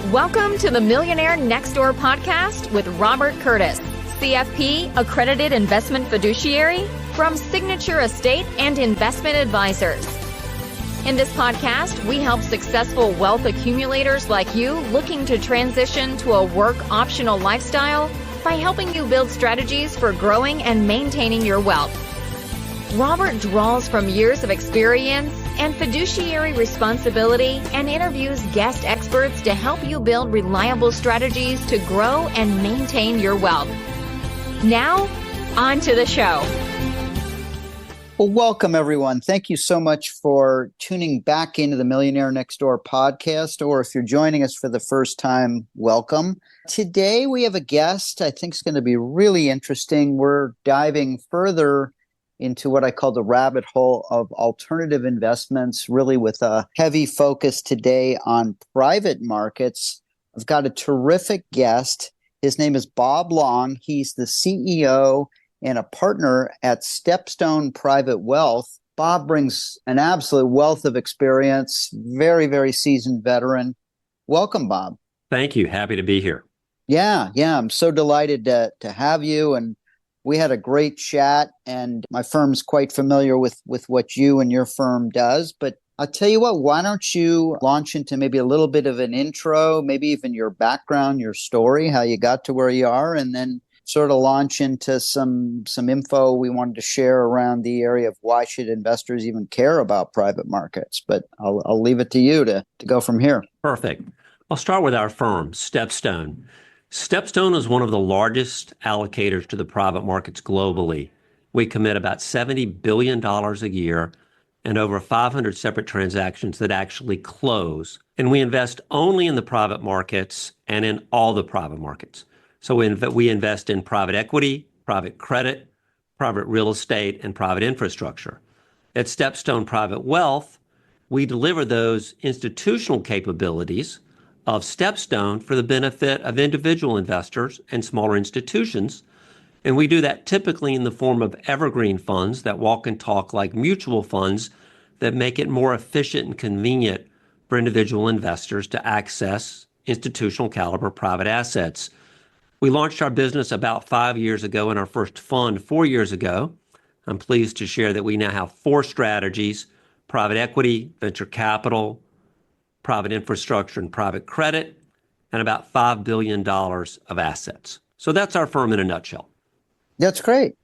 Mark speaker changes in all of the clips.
Speaker 1: Welcome to the Millionaire Next Door podcast with Robert Curtis, CFP accredited investment fiduciary from Signature Estate and Investment Advisors. In this podcast, we help successful wealth accumulators like you looking to transition to a work-optional lifestyle by helping you build strategies for growing and maintaining your wealth. Robert draws from years of experience and fiduciary responsibility and interviews guest experts to help you build reliable strategies to grow and maintain your wealth. Now, on to the show.
Speaker 2: Well, welcome, everyone. Thank you so much for tuning back into the Millionaire Next Door podcast, or if you're joining us for the first time, welcome. Today, we have a guest I think is going to be really interesting. We're diving further into what I call the rabbit hole of alternative investments, really with a heavy focus today on private markets. I've got a terrific guest. His name is Bob Long. He's the CEO and a partner at StepStone Private Wealth. Bob brings an absolute wealth of experience, very, very seasoned veteran. Welcome, Bob.
Speaker 3: Thank you. Happy to be here.
Speaker 2: Yeah. I'm so delighted to have you. And we had a great chat, and my firm's quite familiar with what you and your firm does. But I'll tell you what, why don't you launch into maybe a little bit of an intro, maybe even your background, your story, how you got to where you are, and then sort of launch into some info we wanted to share around the area of why should investors even care about private markets. But I'll leave it to you to go from here.
Speaker 3: Perfect. I'll start with our firm, StepStone. StepStone is one of the largest allocators to the private markets globally. We commit about $70 billion a year and over 500 separate transactions that actually close. And we invest only in the private markets and in all the private markets. So we invest in private equity, private credit, private real estate, and private infrastructure. At StepStone Private Wealth, we deliver those institutional capabilities of StepStone for the benefit of individual investors and smaller institutions. And we do that typically in the form of evergreen funds that walk and talk like mutual funds that make it more efficient and convenient for individual investors to access institutional caliber private assets. We launched our business about 5 years ago and our first fund 4 years ago. I'm pleased to share that we now have 4 strategies: private equity, venture capital, private infrastructure, and private credit, and about $5 billion of assets. So that's our firm in a nutshell.
Speaker 2: That's great.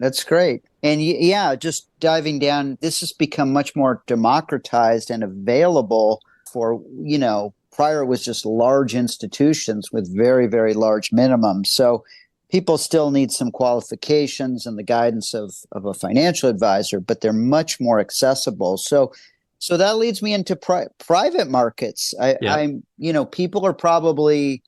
Speaker 2: And yeah, just diving down, this has become much more democratized and available for, prior it was just large institutions with very, very large minimums. So people still need some qualifications and the guidance of a financial advisor, but they're much more accessible. So that leads me into private markets. People are probably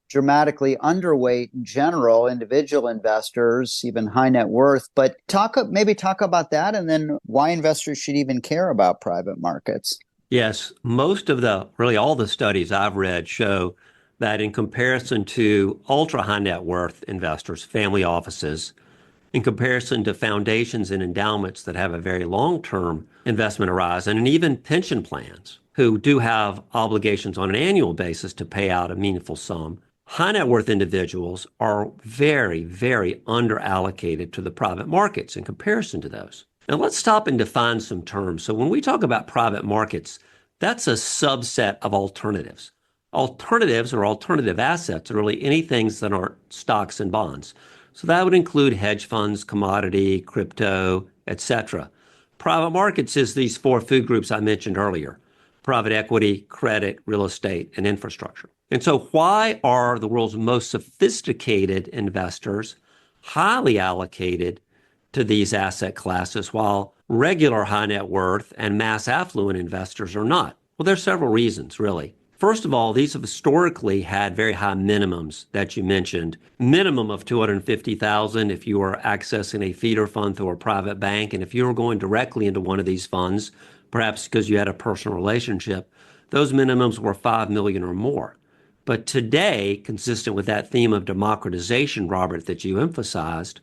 Speaker 2: dramatically underweight in general, individual investors, even high net worth. But talk about that, and then why investors should even care about private markets.
Speaker 3: Yes, most of all the studies I've read show that in comparison to ultra high net worth investors, family offices, in comparison to foundations and endowments that have a very long-term investment horizon, and even pension plans who do have obligations on an annual basis to pay out a meaningful sum, high net worth individuals are very, very underallocated to the private markets in comparison to those. Now let's stop and define some terms. So when we talk about private markets, that's a subset of alternatives. Alternatives or alternative assets are really anything that aren't stocks and bonds. So that would include hedge funds, commodity, crypto, etc. Private markets is these 4 food groups I mentioned earlier: private equity, credit, real estate, and infrastructure. And so why are the world's most sophisticated investors highly allocated to these asset classes while regular high net worth and mass affluent investors are not? Well, there's several reasons, really. First of all, these have historically had very high minimums that you mentioned. Minimum of $250,000 if you are accessing a feeder fund through a private bank. And if you were going directly into one of these funds, perhaps because you had a personal relationship, those minimums were $5 million or more. But today, consistent with that theme of democratization, Robert, that you emphasized,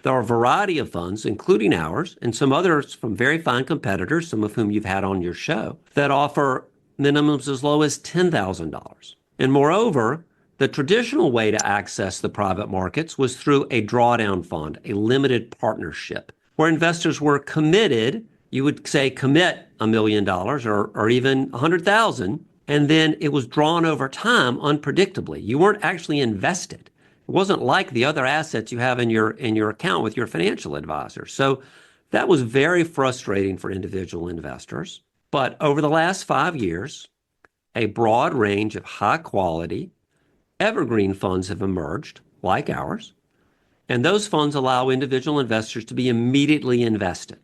Speaker 3: there are a variety of funds, including ours, and some others from very fine competitors, some of whom you've had on your show, that offer minimums as low as $10,000. And moreover, the traditional way to access the private markets was through a drawdown fund, a limited partnership, where investors were committed. You would say commit $1 million or even 100,000, and then it was drawn over time unpredictably. You weren't actually invested. It wasn't like the other assets you have in your account with your financial advisor. So that was very frustrating for individual investors. But over the last 5 years, a broad range of high quality evergreen funds have emerged, like ours, and those funds allow individual investors to be immediately invested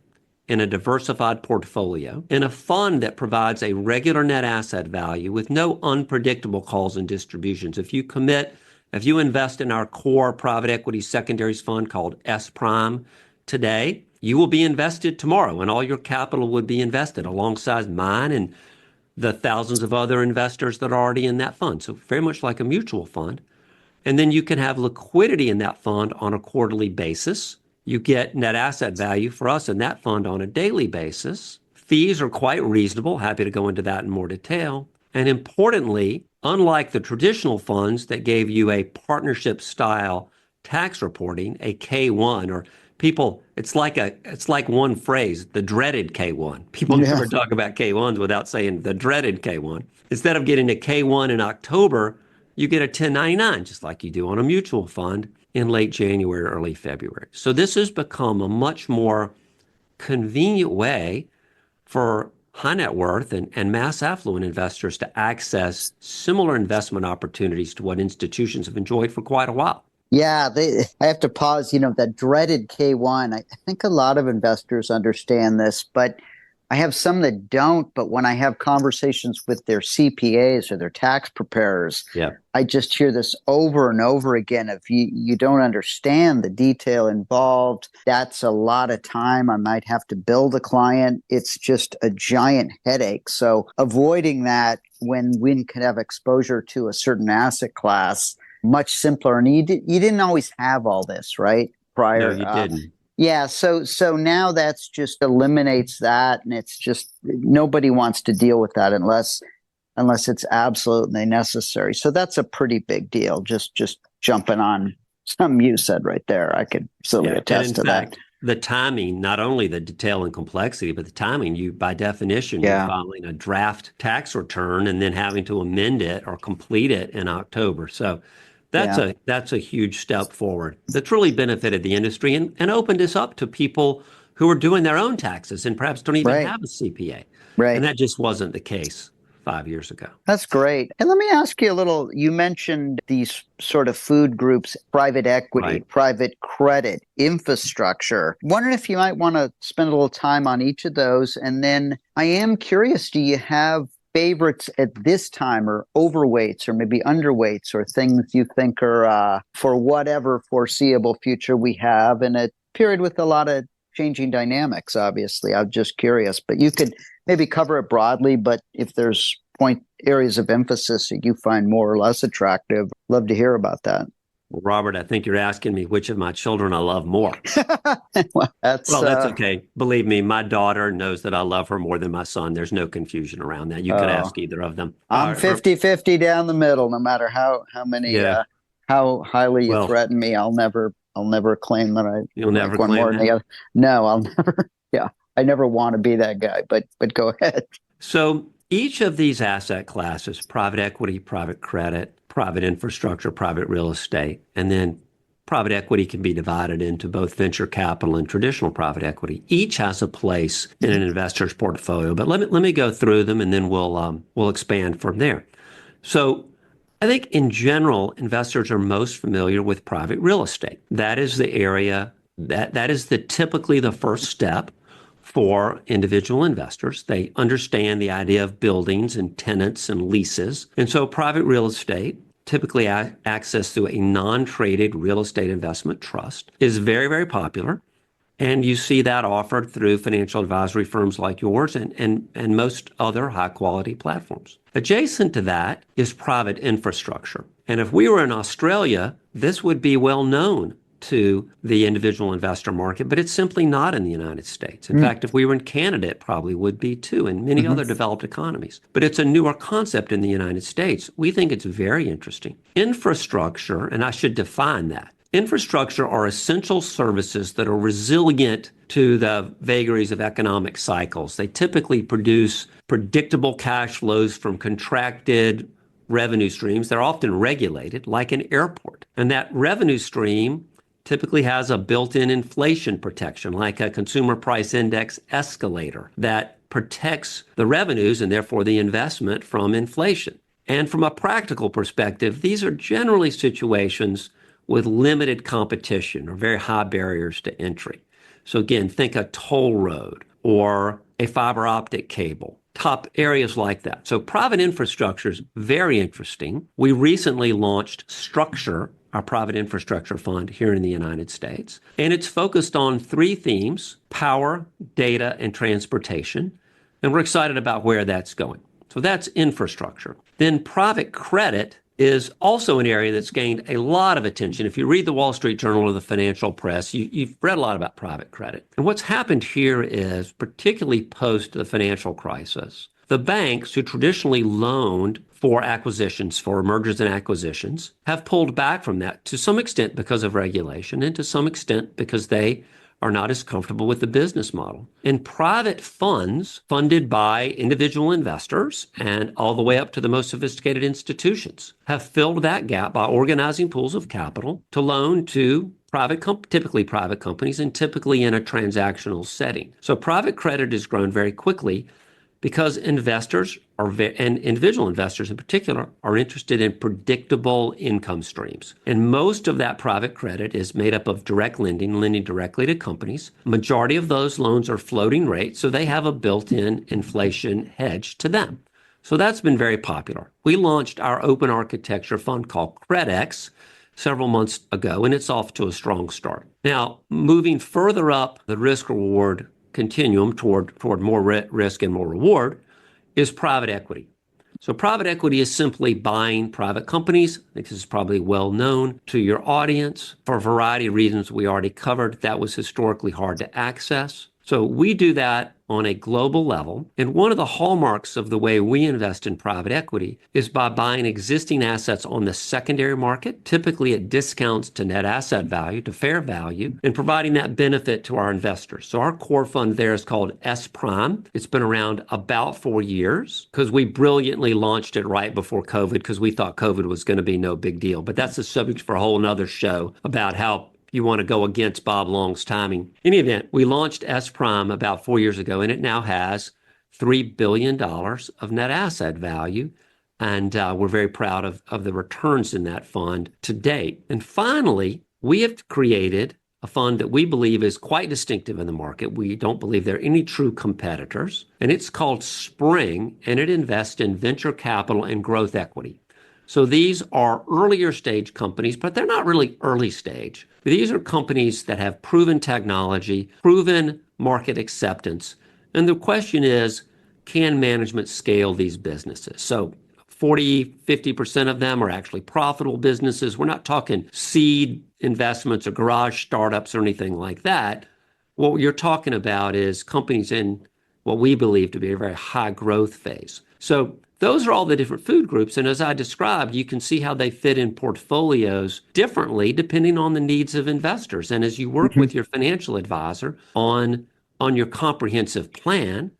Speaker 3: in a diversified portfolio, in a fund that provides a regular net asset value with no unpredictable calls and distributions. If you invest in our core private equity secondaries fund called S Prime today, you will be invested tomorrow, and all your capital would be invested alongside mine and the thousands of other investors that are already in that fund. So very much like a mutual fund. And then you can have liquidity in that fund on a quarterly basis. You get net asset value for us in that fund on a daily basis. Fees are quite reasonable. Happy to go into that in more detail. And importantly, unlike the traditional funds that gave you a partnership style tax reporting, a K1, or people, it's like one phrase, the dreaded K1. People never talk about K1s without saying the dreaded K1. Instead of getting a K1 in October, you get a 1099, just like you do on a mutual fund in late January, early February. So this has become a much more convenient way for high net worth and mass affluent investors to access similar investment opportunities to what institutions have enjoyed for quite a while.
Speaker 2: Yeah, I have to pause, that dreaded K1. I think a lot of investors understand this, but I have some that don't. But when I have conversations with their CPAs or their tax preparers, I just hear this over and over again. If you don't understand the detail involved, that's a lot of time. I might have to bill the client. It's just a giant headache. So avoiding that when we can have exposure to a certain asset class, much simpler. And you didn't always have all this, right? Prior.
Speaker 3: No, you didn't.
Speaker 2: Yeah. So now that's just eliminates that. And it's just, nobody wants to deal with that unless it's absolutely necessary. So that's a pretty big deal. Just jumping on something you said right there. I could certainly attest to that.
Speaker 3: The timing, not only the detail and complexity, but the timing, you, by definition, you're filing a draft tax return and then having to amend it or complete it in October. So that's a huge step forward that's really benefited the industry and opened us up to people who are doing their own taxes and perhaps don't even have a CPA.
Speaker 2: Right.
Speaker 3: And that just wasn't the case 5 years ago.
Speaker 2: That's great. And let me ask you a little, you mentioned these sort of food groups, private equity, private credit, infrastructure. Wondering if you might want to spend a little time on each of those. And then I am curious, do you have favorites at this time, or overweights, or maybe underweights, or things you think are for whatever foreseeable future we have in a period with a lot of changing dynamics, obviously? I'm just curious, but you could maybe cover it broadly, but if there's areas of emphasis that you find more or less attractive, love to hear about that.
Speaker 3: Well, Robert, I think you're asking me which of my children I love more.
Speaker 2: Well, that's
Speaker 3: okay. Believe me, my daughter knows that I love her more than my son. There's no confusion around that. You could ask either of them.
Speaker 2: I'm 50-50 down the middle, no matter how highly you threaten me. I'll never claim that
Speaker 3: You'll never
Speaker 2: one
Speaker 3: claim
Speaker 2: more than the other. No, I'll never. Yeah, I never want to be that guy. But go ahead.
Speaker 3: So each of these asset classes, private equity, private credit, private infrastructure, private real estate, and then private equity can be divided into both venture capital and traditional private equity. Each has a place in an investor's portfolio. But let me go through them, and then we'll expand from there. So I think in general, investors are most familiar with private real estate. That is the area that is typically the first step for individual investors. They understand the idea of buildings and tenants and leases. And so private real estate, typically accessed through a non-traded real estate investment trust, is very, very popular. And you see that offered through financial advisory firms like yours and most other high-quality platforms. Adjacent to that is private infrastructure. And if we were in Australia, this would be well known to the individual investor market, but it's simply not in the United States. In fact, if we were in Canada, it probably would be too, and many other developed economies. But it's a newer concept in the United States. We think it's very interesting. Infrastructure, and I should define that. Infrastructure are essential services that are resilient to the vagaries of economic cycles. They typically produce predictable cash flows from contracted revenue streams. They're often regulated, like an airport. And that revenue stream typically has a built-in inflation protection, like a consumer price index escalator that protects the revenues and therefore the investment from inflation. And from a practical perspective, these are generally situations with limited competition or very high barriers to entry. So again, think a toll road or a fiber optic cable, top areas like that. So private infrastructure is very interesting. We recently launched Structure, our private infrastructure fund here in the United States, and it's focused on three themes: power, data, and transportation. And we're excited about where that's going. So that's infrastructure. Then private credit is also an area that's gained a lot of attention. If you read the Wall Street Journal or the financial press, you've read a lot about private credit. And what's happened here is, particularly post the financial crisis, the banks who traditionally loaned for acquisitions, for mergers and acquisitions, have pulled back from that to some extent because of regulation and to some extent because they are not as comfortable with the business model. And private funds funded by individual investors and all the way up to the most sophisticated institutions have filled that gap by organizing pools of capital to loan to typically private companies and typically in a transactional setting. So private credit has grown very quickly because investors and individual investors in particular are interested in predictable income streams. And most of that private credit is made up of direct lending directly to companies. Majority of those loans are floating rate, so they have a built-in inflation hedge to them. So that's been very popular. We launched our open architecture fund called CredX several months ago, and it's off to a strong start. Now, moving further up the risk-reward continuum toward more risk and more reward is private equity. So private equity is simply buying private companies. I think this is probably well known to your audience. For a variety of reasons we already covered, that was historically hard to access. So we do that on a global level. And one of the hallmarks of the way we invest in private equity is by buying existing assets on the secondary market, typically at discounts to net asset value, to fair value, and providing that benefit to our investors. So our core fund there is called S Prime. It's been around about 4 years because we brilliantly launched it right before COVID because we thought COVID was going to be no big deal. But that's a subject for a whole nother show about how you want to go against Bob Long's timing. In any event, we launched S Prime about 4 years ago, and it now has $3 billion of net asset value. And we're very proud of the returns in that fund to date. And finally, we have created a fund that we believe is quite distinctive in the market. We don't believe there are any true competitors. And it's called Spring, and it invests in venture capital and growth equity. So these are earlier stage companies, but they're not really early stage. These are companies that have proven technology, proven market acceptance. And the question is, can management scale these businesses? So 50% of them are actually profitable businesses. We're not talking seed investments or garage startups or anything like that. What you're talking about is companies in what we believe to be a very high growth phase. So those are all the different food groups. And as I described, you can see how they fit in portfolios differently depending on the needs of investors. And as you work with your financial advisor on your comprehensive plan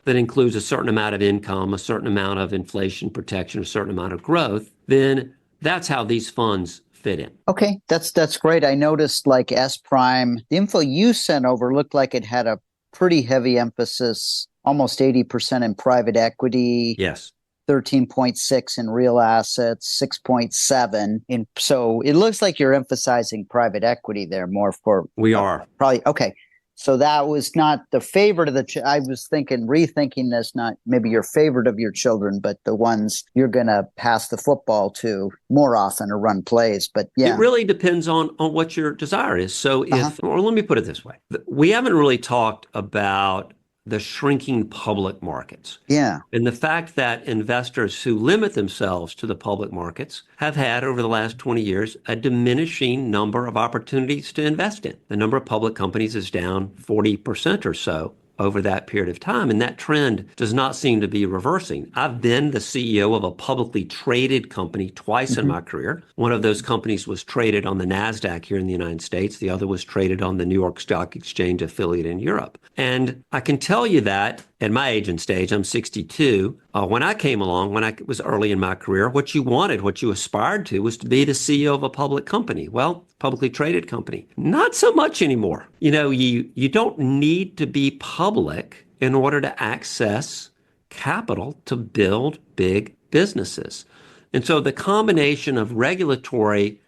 Speaker 3: that includes a certain amount of income, a certain amount of inflation protection, a certain amount of growth, then that's how these funds fit in.
Speaker 2: Okay, that's great. I noticed like S Prime, the info you sent over looked like it had a pretty heavy emphasis, almost 80% in private equity.
Speaker 3: Yes.
Speaker 2: 13.6 in real assets, 6.7 in. So it looks like you're emphasizing private equity there more for.
Speaker 3: We are.
Speaker 2: Probably. Okay. So that was not the favorite of the. I was rethinking this, not maybe your favorite of your children, but the ones you're going to pass the football to more often or run plays. But yeah.
Speaker 3: It really depends on what your desire is. So or let me put it this way. We haven't really talked about the shrinking public markets.
Speaker 2: Yeah.
Speaker 3: And the fact that investors who limit themselves to the public markets have had over the last 20 years a diminishing number of opportunities to invest in. The number of public companies is down 40% or so over that period of time. And that trend does not seem to be reversing. I've been the CEO of a publicly traded company twice in my career. One of those companies was traded on the NASDAQ here in the United States. The other was traded on the New York Stock Exchange affiliate in Europe. And I can tell you that at my age and stage, I'm 62. When I came along, when I was early in my career, what you wanted, what you aspired to was to be the CEO of a public company. Well, publicly traded company. Not so much anymore. You don't need to be public in order to access capital to build big businesses. And so the combination of regulatory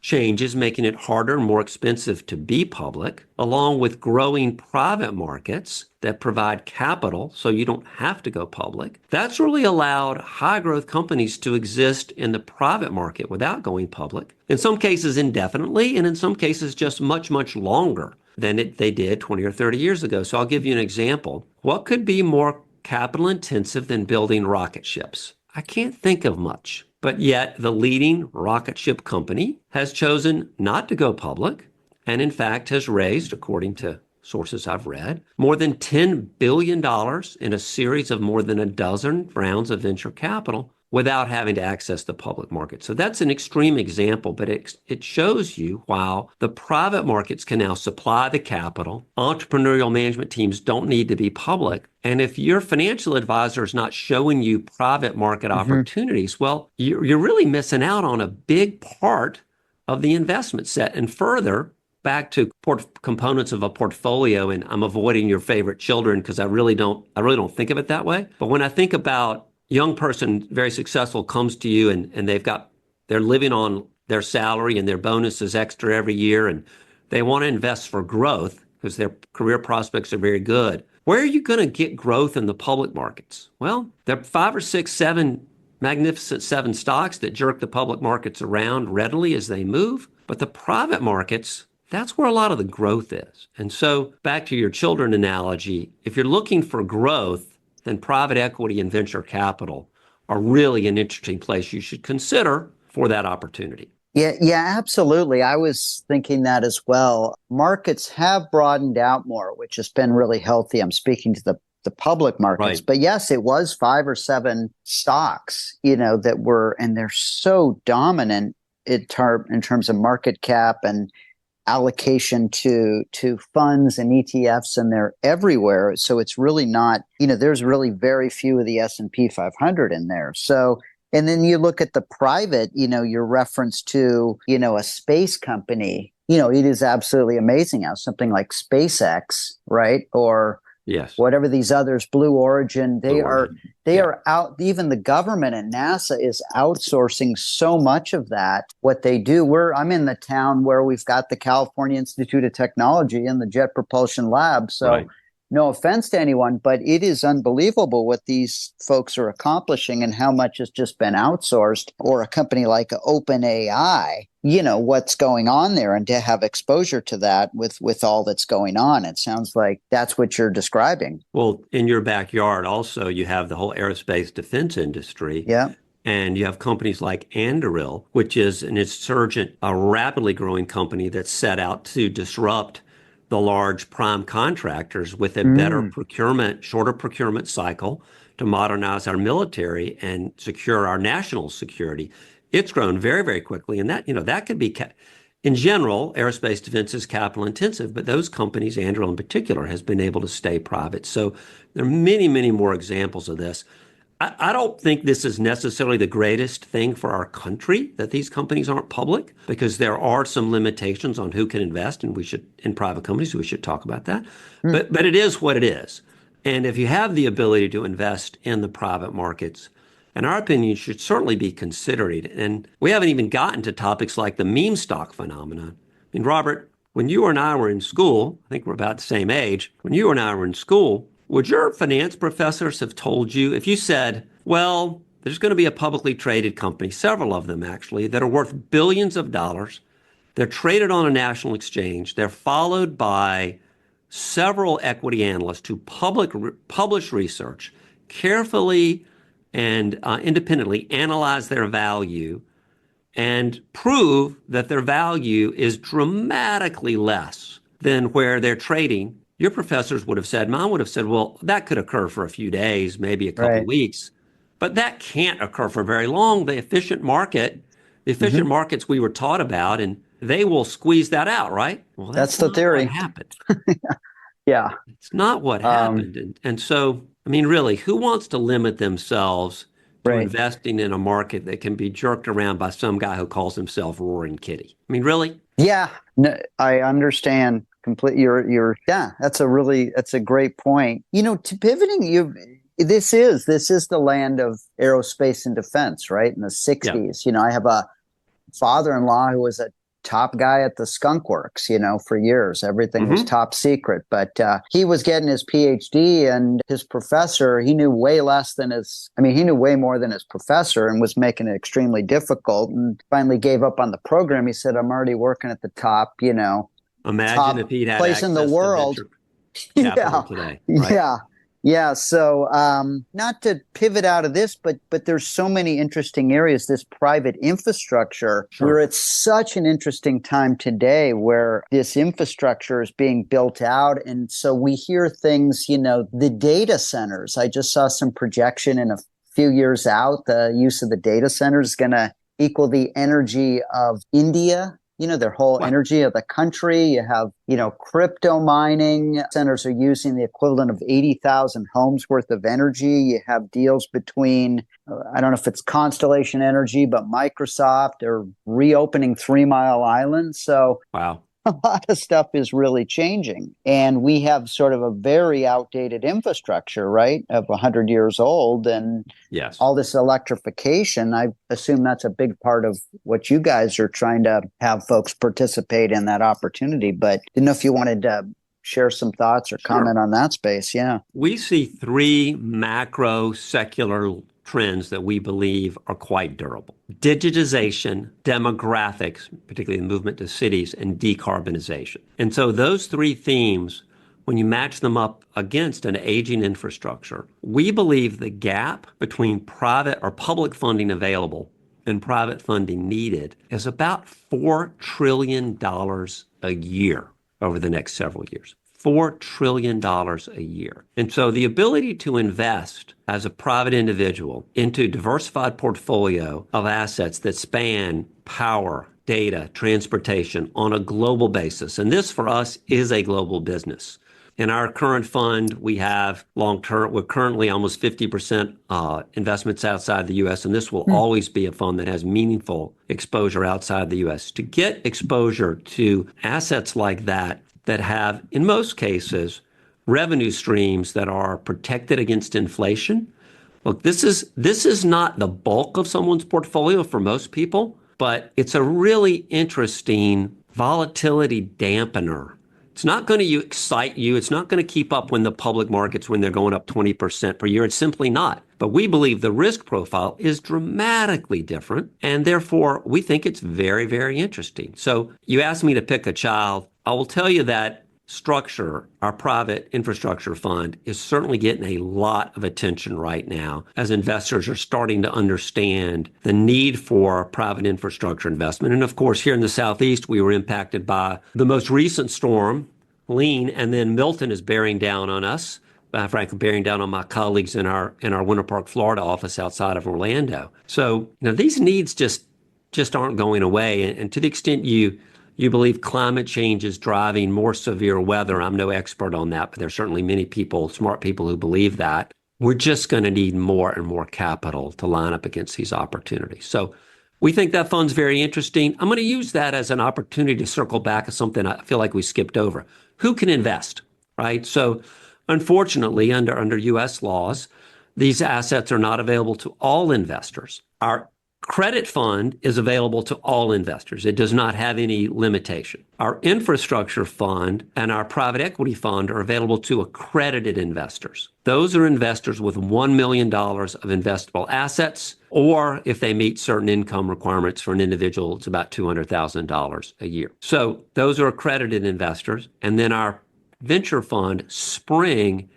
Speaker 3: changes making it harder and more expensive to be public, along with growing private markets that provide capital so you don't have to go public, that's really allowed high growth companies to exist in the private market without going public, in some cases indefinitely, and in some cases just much, much longer than they did 20 or 30 years ago. So I'll give you an example. What could be more capital intensive than building rocket ships? I can't think of much. But yet the leading rocket ship company has chosen not to go public and in fact has raised, according to sources I've read, more than $10 billion in a series of more than a dozen rounds of venture capital without having to access the public market. So that's an extreme example, but it shows you how the private markets can now supply the capital. Entrepreneurial management teams don't need to be public. And if your financial advisor is not showing you private market opportunities, well, you're really missing out on a big part of the investment set. And further, back to components of a portfolio, and I'm avoiding your favorite children because I really don't think of it that way. But when I think about young person, very successful, comes to you and they're living on their salary and their bonus is extra every year, and they want to invest for growth because their career prospects are very good. Where are you going to get growth in the public markets? Well, there are 5 or 6, 7 magnificent 7 stocks that jerk the public markets around readily as they move. But the private markets, that's where a lot of the growth is. And so back to your children analogy, if you're looking for growth, then private equity and venture capital are really an interesting place you should consider for that opportunity.
Speaker 2: Yeah, absolutely. I was thinking that as well. Markets have broadened out more, which has been really healthy. I'm speaking to the public markets. Right. But yes, it was 5 or 7 stocks, that were, and they're so dominant in terms of market cap and allocation to funds and ETFs, and they're everywhere. So it's really not, there's really very few of the S&P 500 in there. So, and then you look at the private, your reference to, a space company, it is absolutely amazing how something like SpaceX, right? Or
Speaker 3: yes,
Speaker 2: whatever these others, Blue Origin, they are out. Even the government and NASA is outsourcing so much of that. What they do, I'm in the town where we've got the California Institute of Technology and the Jet Propulsion Lab. So no offense to anyone, but it is unbelievable what these folks are accomplishing and how much has just been outsourced. Or a company like OpenAI, what's going on there, and to have exposure to that with all that's going on. It sounds like that's what you're describing.
Speaker 3: Well, in your backyard also, you have the whole aerospace defense industry.
Speaker 2: Yeah.
Speaker 3: And you have companies like Anduril, which is an insurgent, a rapidly growing company that's set out to disrupt the large prime contractors with a better procurement, shorter procurement cycle to modernize our military and secure our national security. It's grown very, very quickly. And that could be, in general, aerospace defense is capital intensive, but those companies, Anduril in particular, has been able to stay private. So there are many, many more examples of this. I don't think this is necessarily the greatest thing for our country that these companies aren't public, because there are some limitations on who can invest, and in private companies, we should talk about that. But it is what it is. And if you have the ability to invest in the private markets, in our opinion, you should certainly be considering it. And we haven't even gotten to topics like the meme stock phenomenon. I mean, Robert, when you and I were in school, I think we're about the same age, when you and I were in school, would your finance professors have told you, if you said, well, there's going to be a publicly traded company, several of them actually, that are worth billions of dollars. They're traded on a national exchange. They're followed by several equity analysts who publish research, carefully and independently analyze their value and prove that their value is dramatically less than where they're trading, your professors would have said, mine would have said, well, that could occur for a few days, maybe a couple of weeks, but that can't occur for very long. The efficient markets we were taught about, and they will squeeze that out, right? Well,
Speaker 2: that's the theory.
Speaker 3: What happened.
Speaker 2: Yeah.
Speaker 3: It's not what happened. And so, I mean, really, who wants to limit themselves to investing in a market that can be jerked around by some guy who calls himself Roaring Kitty? I mean, really?
Speaker 2: Yeah, no, I understand completely. That's a great point. To pivoting, this is the land of aerospace and defense, right? In the 60s, I have a father-in-law who was a top guy at the Skunk Works, for years. Everything was top secret, but he was getting his PhD, and his professor, he knew way more than his professor, and was making it extremely difficult, and finally gave up on the program. He said, I'm already working at the top,
Speaker 3: Imagine
Speaker 2: top
Speaker 3: if he'd had
Speaker 2: place in the world.
Speaker 3: Today, right?
Speaker 2: Yeah. So not to pivot out of this, but there's so many interesting areas, this private infrastructure, where it's such an interesting time today where this infrastructure is being built out. And so we hear things, the data centers. I just saw some projection in a few years out, the use of the data center is going to equal the energy of India. Their whole energy of the country. You have, crypto mining centers are using the equivalent of 80,000 homes worth of energy. You have deals between, I don't know if it's Constellation Energy, but Microsoft are reopening 3 Mile Island. So a lot of stuff is really changing. And we have sort of a very outdated infrastructure, right, of 100 years old. And all this electrification, I assume that's a big part of what you guys are trying to have folks participate in, that opportunity. But didn't know if you wanted to share some thoughts or comment on that space. Yeah.
Speaker 3: We see 3 macro secular trends that we believe are quite durable: digitization, demographics, particularly the movement to cities, and decarbonization. And so those 3 themes, when you match them up against an aging infrastructure, we believe the gap between private or public funding available and private funding needed is about $4 trillion a year over the next several years. $4 trillion a year. And so the ability to invest as a private individual into a diversified portfolio of assets that span power, data, transportation on a global basis. And this for us is a global business. In our current fund, we have long-term, we're currently almost 50% investments outside the U.S., and this will always be a fund that has meaningful exposure outside the U.S. To get exposure to assets like that have, in most cases, revenue streams that are protected against inflation. Look, this is not the bulk of someone's portfolio for most people, but it's a really interesting volatility dampener. It's not going to excite you. It's not going to keep up when the public markets, when they're going up 20% per year. It's simply not. But we believe the risk profile is dramatically different, and therefore we think it's very, very interesting. So you asked me to pick a child. I will tell you that structure, our private infrastructure fund, is certainly getting a lot of attention right now as investors are starting to understand the need for private infrastructure investment. And of course, here in the Southeast, we were impacted by the most recent storm, Helene, and then Milton is bearing down on us, frankly, bearing down on my colleagues in our Winter Park, Florida office outside of Orlando. So, these needs just aren't going away. And to the extent you believe climate change is driving more severe weather, I'm no expert on that, but there's certainly many people, smart people, who believe that. We're just going to need more and more capital to line up against these opportunities. So we think that fund's very interesting. I'm going to use that as an opportunity to circle back to something I feel like we skipped over. Who can invest, right? So unfortunately, under U.S. laws, these assets are not available to all investors. Our credit fund is available to all investors. It does not have any limitation. Our infrastructure fund and our private equity fund are available to accredited investors. Those are investors with $1 million of investable assets, or if they meet certain income requirements for an individual, it's about $200,000 a year. So those are accredited investors. And then our venture fund, Spring,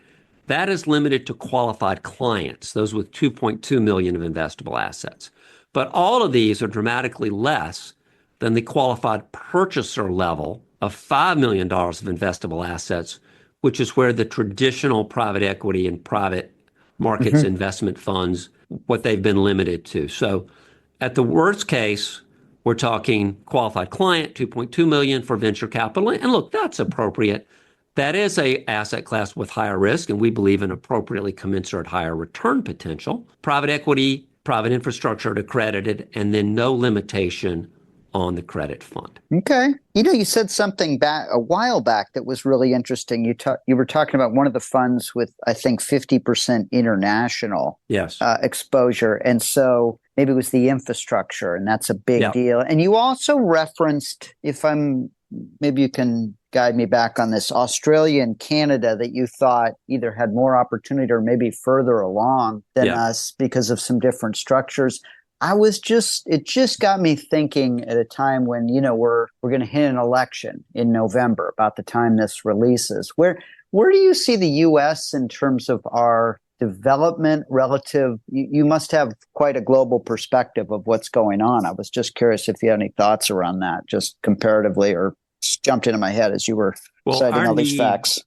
Speaker 3: that is limited to qualified clients, those with 2.2 million of investable assets. But all of these are dramatically less than the qualified purchaser level of $5 million of investable assets, which is where the traditional private equity and private markets investment funds, what they've been limited to. So at the worst case, we're talking qualified client, 2.2 million for venture capital. And look, that's appropriate. That is a asset class with higher risk, and we believe an appropriately commensurate higher return potential. Private equity, private infrastructure accredited, and then no limitation on the credit fund.
Speaker 2: Okay. You said something back a while back that was really interesting. You were talking about one of the funds with, I think, 50% international exposure. And so maybe it was the infrastructure, and that's a big deal. And you also referenced, maybe you can guide me back on this, Australia and Canada, that you thought either had more opportunity or maybe further along than us because of some different structures. It just got me thinking at a time when, we're going to hit an election in November, about the time this releases. Where do you see the U.S. in terms of our development relative? You must have quite a global perspective of what's going on. I was just curious if you had any thoughts around that, just comparatively, or just jumped into my head as you were citing all these facts.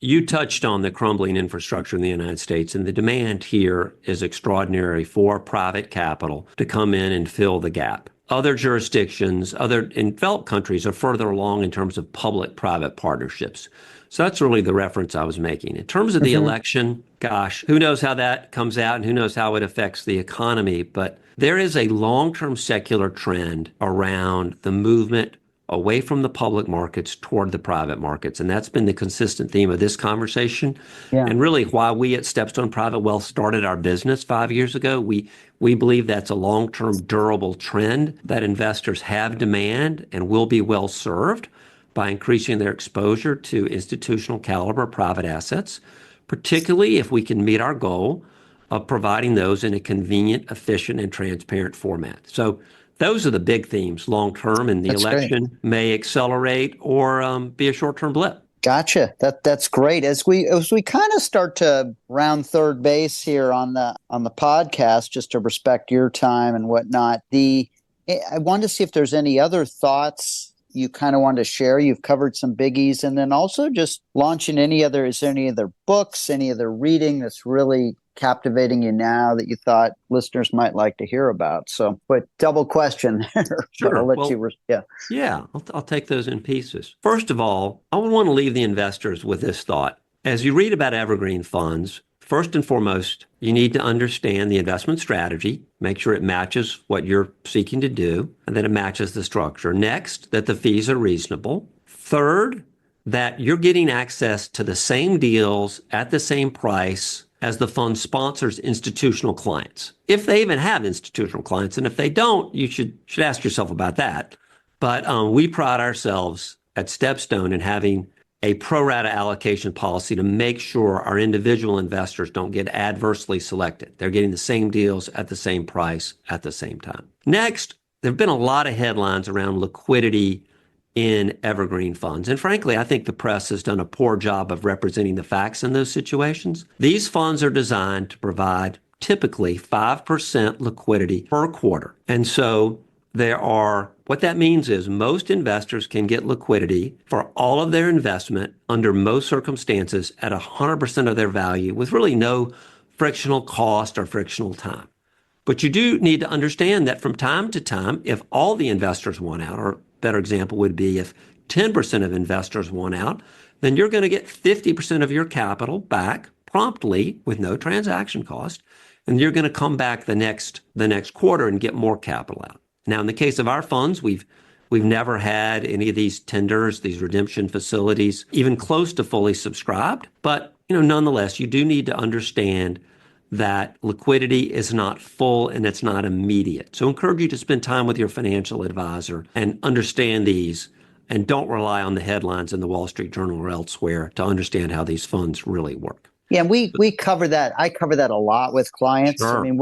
Speaker 3: You touched on the crumbling infrastructure in the United States, and the demand here is extraordinary for private capital to come in and fill the gap. Other jurisdictions, in developed countries, are further along in terms of public-private partnerships. So that's really the reference I was making. In terms of the election, gosh, who knows how that comes out and who knows how it affects the economy. But there is a long-term secular trend around the movement away from the public markets toward the private markets. And that's been the consistent theme of this conversation. Yeah. And really why we at StepStone Private Wealth started our business 5 years ago. We believe that's a long-term durable trend that investors have demand and will be well served by increasing their exposure to institutional caliber private assets, particularly if we can meet our goal of providing those in a convenient, efficient, and transparent format. So those are the big themes long term, and the election may accelerate or be a short-term blip.
Speaker 2: Gotcha. That's great. As we kind of start to round third base here on the podcast, just to respect your time and whatnot, I wanted to see if there's any other thoughts you kind of wanted to share. You've covered some biggies, and then also just launching is there any other books, any other reading that's really captivating you now that you thought listeners might like to hear about? So, but double question there.
Speaker 3: Sure.
Speaker 2: I'll let
Speaker 3: I'll take those in pieces. First of all, I want to leave the investors with this thought. As you read about evergreen funds, first and foremost, you need to understand the investment strategy, make sure it matches what you're seeking to do, and that it matches the structure. Next, that the fees are reasonable. Third, that you're getting access to the same deals at the same price as the fund sponsors institutional clients, if they even have institutional clients. And if they don't, you should ask yourself about that. But we pride ourselves at StepStone in having a pro rata allocation policy to make sure our individual investors don't get adversely selected. They're getting the same deals at the same price at the same time. Next, there have been a lot of headlines around liquidity in evergreen funds. And frankly, I think the press has done a poor job of representing the facts in those situations. These funds are designed to provide typically 5% liquidity per quarter. And so what that means is most investors can get liquidity for all of their investment under most circumstances at 100% of their value with really no frictional cost or frictional time. But you do need to understand that from time to time, if all the investors want out, or a better example would be if 10% of investors want out, then you're going to get 50% of your capital back promptly with no transaction cost, and you're going to come back the next quarter and get more capital out. Now, in the case of our funds, we've never had any of these tenders, these redemption facilities, even close to fully subscribed. But nonetheless, you do need to understand that liquidity is not full and it's not immediate. So I encourage you to spend time with your financial advisor and understand these, and don't rely on the headlines in the Wall Street Journal or elsewhere to understand how these funds really work.
Speaker 2: Yeah, we cover that. I cover that a lot with clients. Sure. I mean,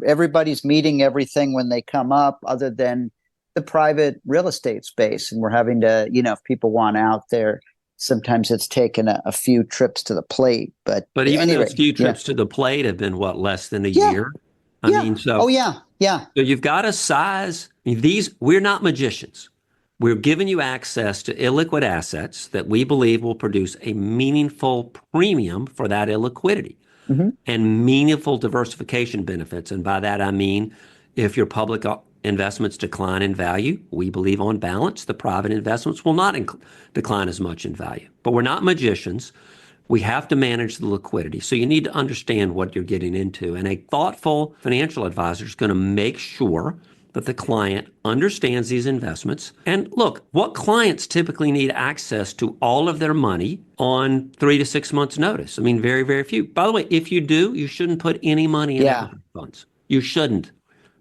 Speaker 2: everybody's meeting everything when they come up other than the private real estate space. And we're having to, if people want out there, sometimes it's taken a few trips to the plate. But
Speaker 3: even
Speaker 2: anyway,
Speaker 3: those few trips to the plate have been what, less than a
Speaker 2: yeah,
Speaker 3: year? I
Speaker 2: yeah.
Speaker 3: mean,
Speaker 2: Oh, yeah, yeah.
Speaker 3: so you've got to size we're not magicians. We're giving you access to illiquid assets that we believe will produce a meaningful premium for that illiquidity
Speaker 2: Mm-hmm.
Speaker 3: and meaningful diversification benefits. And by that, I mean, if your public investments decline in value, we believe on balance, the private investments will not decline as much in value. But we're not magicians. We have to manage the liquidity. So you need to understand what you're getting into. And a thoughtful financial advisor is going to make sure that the client understands these investments. And look, what clients typically need access to all of their money on 3 to 6 months notice? I mean, very, very few. By the way, if you do, you shouldn't put any money in
Speaker 2: Yeah.
Speaker 3: evergreen funds. You shouldn't.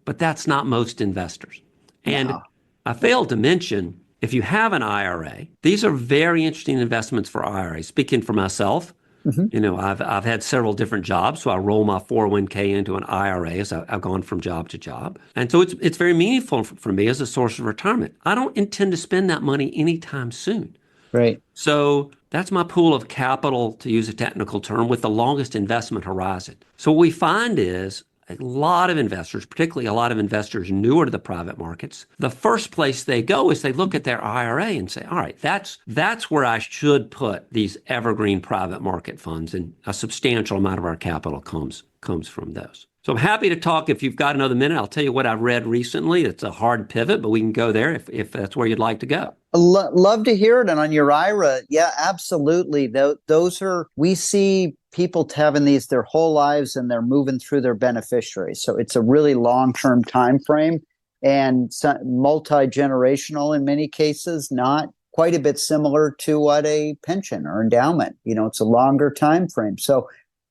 Speaker 3: But that's not most investors. And
Speaker 2: No.
Speaker 3: I failed to mention, if you have an IRA, these are very interesting investments for IRAs. Speaking for myself,
Speaker 2: Mm-hmm.
Speaker 3: I've had several different jobs, so I roll my 401k into an IRA as I've gone from job to job. And so it's very meaningful for me as a source of retirement. I don't intend to spend that money anytime soon.
Speaker 2: Right.
Speaker 3: So that's my pool of capital, to use a technical term, with the longest investment horizon. So what we find is a lot of investors, particularly a lot of investors newer to the private markets, the first place they go is they look at their IRA and say, all right, that's where I should put these evergreen private market funds, and a substantial amount of our capital comes from those. So I'm happy to talk. If you've got another minute, I'll tell you what I've read recently. It's a hard pivot, but we can go there if that's where you'd like to go.
Speaker 2: Love to hear it. And on your IRA, yeah, absolutely. Those are, we see people having these their whole lives and they're moving through their beneficiaries. So it's a really long-term time frame and multi-generational in many cases, not quite a bit similar to what a pension or endowment, it's a longer time frame. So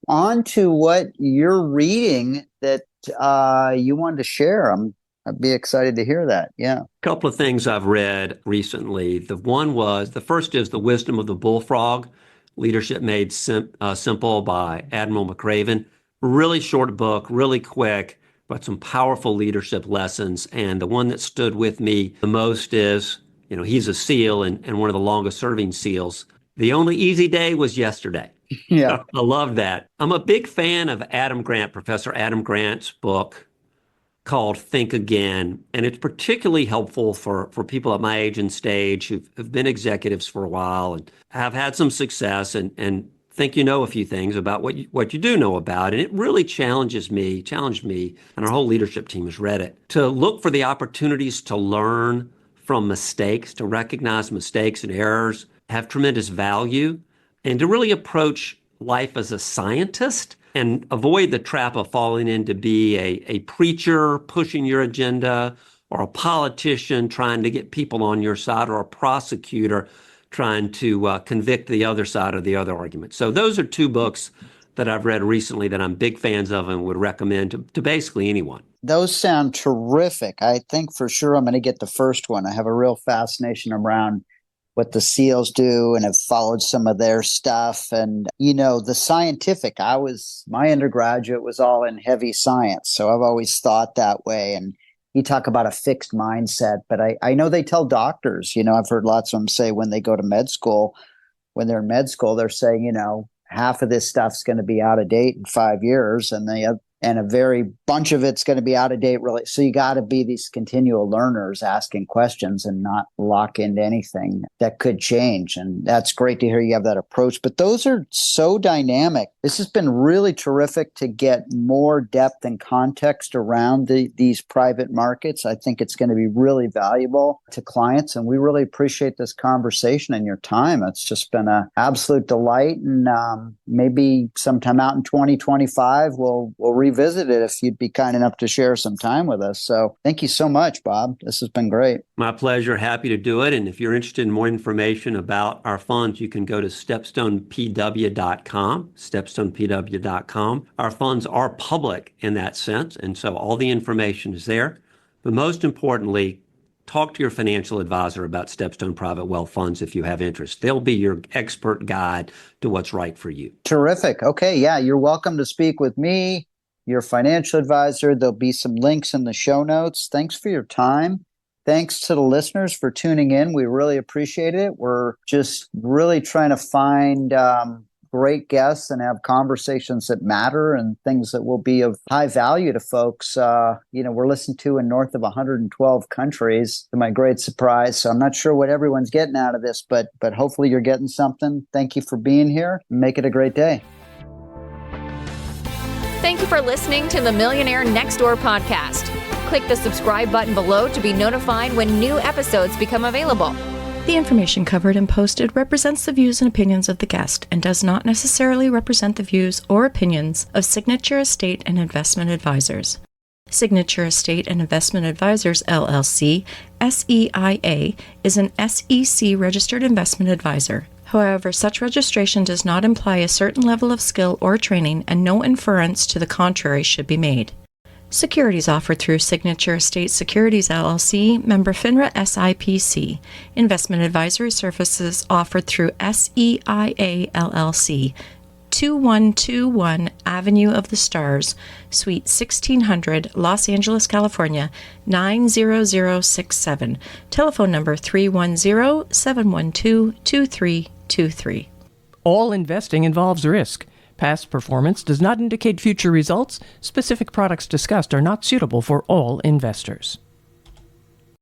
Speaker 2: on to what you're reading that you wanted to share. I'd be excited to hear that. Yeah.
Speaker 3: A couple of things I've read recently. The first is The Wisdom of the Bullfrog, Leadership Made Simple by Admiral McRaven. Really short book, really quick, but some powerful leadership lessons. And the one that stood with me the most is, he's a SEAL and one of the longest serving SEALs. The only easy day was yesterday.
Speaker 2: Yeah.
Speaker 3: I love that. I'm a big fan of Professor Adam Grant's book called Think Again. And it's particularly helpful for people at my age and stage who've been executives for a while and have had some success and think a few things about what you do know about. And it really challenged me, and our whole leadership team has read it, to look for the opportunities to learn from mistakes, to recognize mistakes and errors, have tremendous value, and to really approach life as a scientist and avoid the trap of falling in to be a preacher pushing your agenda, or a politician trying to get people on your side, or a prosecutor trying to convict the other side of the other argument. So those are two books that I've read recently that I'm big fans of and would recommend to basically anyone.
Speaker 2: Those sound terrific. I think for sure I'm going to get the first one. I have a real fascination around what the SEALs do and have followed some of their stuff. And, the scientific, my undergraduate was all in heavy science. So I've always thought that way. And you talk about a fixed mindset, but I know they tell doctors, I've heard lots of them say when they go to med school, when they're in med school, they're saying, half of this stuff's going to be out of date in 5 years. And a very bunch of it's going to be out of date, really. So you got to be these continual learners asking questions and not lock into anything that could change. And that's great to hear you have that approach. But those are so dynamic. This has been really terrific to get more depth and context around these private markets. I think it's going to be really valuable to clients. And we really appreciate this conversation and your time. It's just been an absolute delight. And maybe sometime out in 2025, we'll revisit it if you'd be kind enough to share some time with us. So thank you so much, Bob. This has been great.
Speaker 3: My pleasure. Happy to do it. And if you're interested in more information about our funds, you can go to StepStonePW.com, StepStonePW.com. Our funds are public in that sense, and so all the information is there. But most importantly, talk to your financial advisor about StepStone Private Wealth funds if you have interest. They'll be your expert guide to what's right for you.
Speaker 2: Terrific. Okay. Yeah, you're welcome to speak with me, your financial advisor. There'll be some links in the show notes. Thanks for your time. thanks to the listeners for tuning in. We really appreciate it. We're just really trying to find great guests and have conversations that matter and things that will be of high value to folks. We're listened to in north of 112 countries, to my great surprise. So I'm not sure what everyone's getting out of this, but hopefully you're getting something. Thank you for being here. Make it a great day.
Speaker 1: Thank you for listening to the Millionaire Next Door podcast. Click the subscribe button below to be notified when new episodes become available.
Speaker 4: The information covered and posted represents the views and opinions of the guest and does not necessarily represent the views or opinions of Signature Estate and Investment Advisors. Signature Estate and Investment Advisors, LLC, SEIA, is an SEC registered investment advisor. However, such registration does not imply a certain level of skill or training, and no inference to the contrary should be made. Securities offered through Signature Estate Securities LLC, member FINRA SIPC. Investment advisory services offered through SEIA LLC, 2121 Avenue of the Stars, Suite 1600, Los Angeles, California, 90067. Telephone number 310-712-2323.
Speaker 5: All investing involves risk. Past performance does not indicate future results. Specific products discussed are not suitable for all investors.